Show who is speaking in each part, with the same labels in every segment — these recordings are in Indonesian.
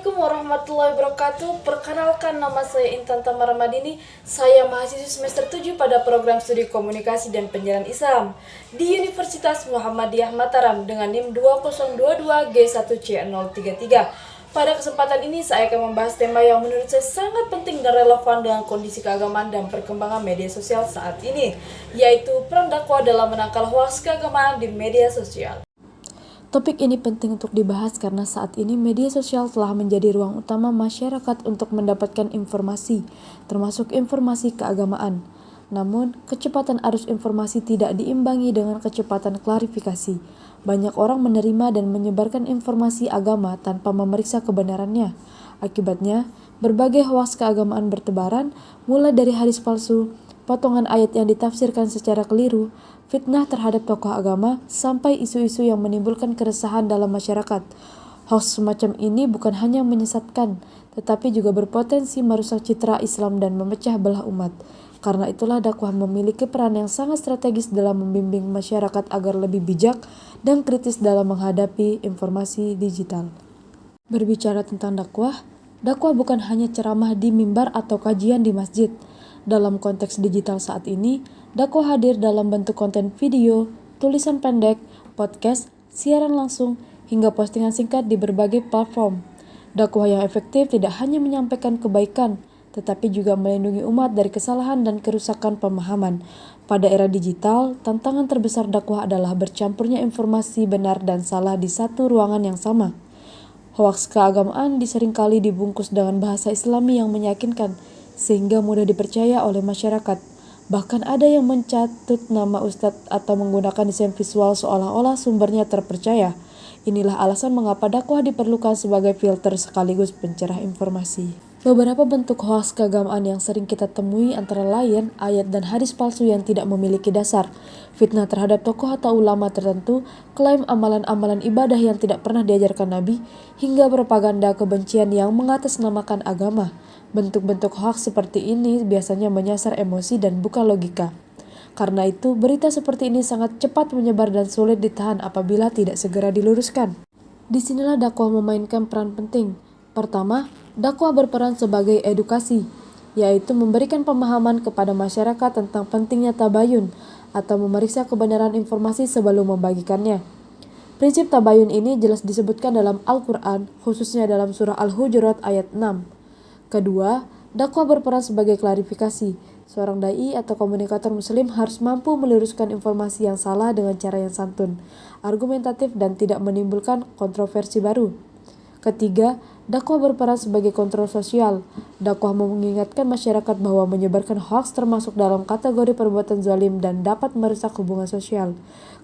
Speaker 1: Assalamualaikum warahmatullahi wabarakatuh. Perkenalkan, nama saya Intan Tamara Madini. Saya mahasiswa semester 7 pada program studi komunikasi dan penyiaran Islam di Universitas Muhammadiyah Mataram dengan NIM 2022G1C033. Pada kesempatan ini saya akan membahas tema yang menurut saya sangat penting dan relevan dengan kondisi keagamaan dan perkembangan media sosial saat ini, yaitu peran dakwah dalam menangkal hoaks keagamaan di media sosial.
Speaker 2: Topik ini penting untuk dibahas karena saat ini media sosial telah menjadi ruang utama masyarakat untuk mendapatkan informasi, termasuk informasi keagamaan. Namun, kecepatan arus informasi tidak diimbangi dengan kecepatan klarifikasi. Banyak orang menerima dan menyebarkan informasi agama tanpa memeriksa kebenarannya. Akibatnya, berbagai hoaks keagamaan bertebaran, mulai dari hadis palsu, potongan ayat yang ditafsirkan secara keliru, fitnah terhadap tokoh agama, sampai isu-isu yang menimbulkan keresahan dalam masyarakat. Hoaks semacam ini bukan hanya menyesatkan, tetapi juga berpotensi merusak citra Islam dan memecah belah umat. Karena itulah dakwah memiliki peran yang sangat strategis dalam membimbing masyarakat agar lebih bijak dan kritis dalam menghadapi informasi digital. Berbicara tentang dakwah bukan hanya ceramah di mimbar atau kajian di masjid. Dalam konteks digital saat ini, dakwah hadir dalam bentuk konten video, tulisan pendek, podcast, siaran langsung, hingga postingan singkat di berbagai platform. Dakwah yang efektif tidak hanya menyampaikan kebaikan, tetapi juga melindungi umat dari kesalahan dan kerusakan pemahaman. Pada era digital, tantangan terbesar dakwah adalah bercampurnya informasi benar dan salah di satu ruangan yang sama. Hoaks keagamaan diseringkali dibungkus dengan bahasa Islami yang meyakinkan, sehingga mudah dipercaya oleh masyarakat. Bahkan ada yang mencatut nama ustadz atau menggunakan desain visual seolah-olah sumbernya terpercaya. Inilah alasan mengapa dakwah diperlukan sebagai filter sekaligus pencerah informasi. Beberapa bentuk hoaks keagamaan yang sering kita temui antara lain ayat dan hadis palsu yang tidak memiliki dasar, fitnah terhadap tokoh atau ulama tertentu, klaim amalan-amalan ibadah yang tidak pernah diajarkan Nabi, hingga propaganda kebencian yang mengatasnamakan agama. Bentuk-bentuk hoaks seperti ini biasanya menyasar emosi dan bukan logika. Karena itu, berita seperti ini sangat cepat menyebar dan sulit ditahan apabila tidak segera diluruskan. Disinilah dakwah memainkan peran penting. Pertama, dakwah berperan sebagai edukasi, yaitu memberikan pemahaman kepada masyarakat tentang pentingnya tabayun atau memeriksa kebenaran informasi sebelum membagikannya. Prinsip tabayun ini jelas disebutkan dalam Al-Quran, khususnya dalam surah Al-Hujurat ayat 6. Kedua, dakwah berperan sebagai klarifikasi. Seorang dai atau komunikator muslim harus mampu meluruskan informasi yang salah dengan cara yang santun, argumentatif, dan tidak menimbulkan kontroversi baru. Ketiga, dakwah berperan sebagai kontrol sosial. Dakwah mengingatkan masyarakat bahwa menyebarkan hoaks termasuk dalam kategori perbuatan zalim dan dapat merusak hubungan sosial.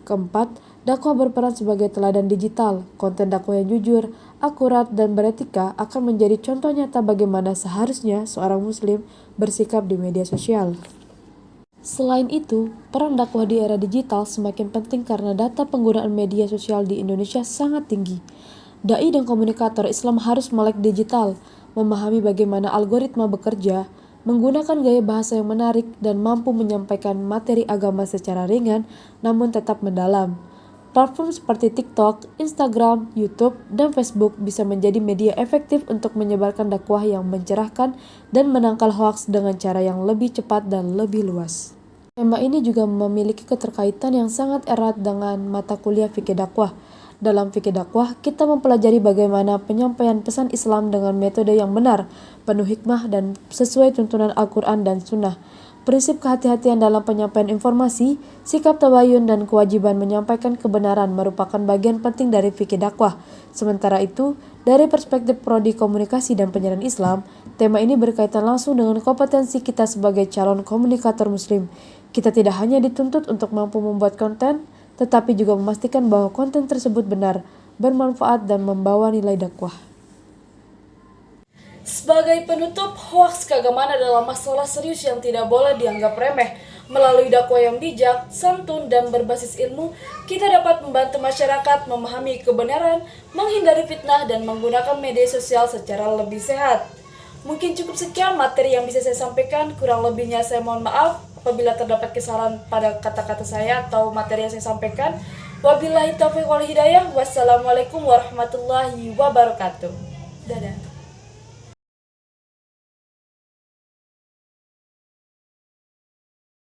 Speaker 2: Keempat, dakwah berperan sebagai teladan digital. Konten dakwah yang jujur, akurat, dan beretika akan menjadi contoh nyata bagaimana seharusnya seorang muslim bersikap di media sosial. Selain itu, peran dakwah di era digital semakin penting karena data penggunaan media sosial di Indonesia sangat tinggi. Dai dan komunikator Islam harus melek digital, memahami bagaimana algoritma bekerja, menggunakan gaya bahasa yang menarik, dan mampu menyampaikan materi agama secara ringan namun tetap mendalam. Platform seperti TikTok, Instagram, YouTube, dan Facebook bisa menjadi media efektif untuk menyebarkan dakwah yang mencerahkan dan menangkal hoaks dengan cara yang lebih cepat dan lebih luas. Tema ini juga memiliki keterkaitan yang sangat erat dengan mata kuliah fikih dakwah. Dalam fikih dakwah, kita mempelajari bagaimana penyampaian pesan Islam dengan metode yang benar, penuh hikmah, dan sesuai tuntunan Al-Quran dan Sunnah. Prinsip kehati-hatian dalam penyampaian informasi, sikap tabayun, dan kewajiban menyampaikan kebenaran merupakan bagian penting dari fikih dakwah. Sementara itu, dari perspektif prodi komunikasi dan penyiaran Islam, tema ini berkaitan langsung dengan kompetensi kita sebagai calon komunikator muslim. Kita tidak hanya dituntut untuk mampu membuat konten, tetapi juga memastikan bahwa konten tersebut benar, bermanfaat, dan membawa nilai dakwah.
Speaker 1: Sebagai penutup, hoaks keagamaan adalah masalah serius yang tidak boleh dianggap remeh. Melalui dakwah yang bijak, santun, dan berbasis ilmu, kita dapat membantu masyarakat memahami kebenaran, menghindari fitnah, dan menggunakan media sosial secara lebih sehat. Mungkin cukup sekian materi yang bisa saya sampaikan, kurang lebihnya saya mohon maaf apabila terdapat kesalahan pada kata-kata saya atau materi yang saya sampaikan. Wabillahi taufiq wal hidayah. Wassalamualaikum warahmatullahi wabarakatuh. Dadah.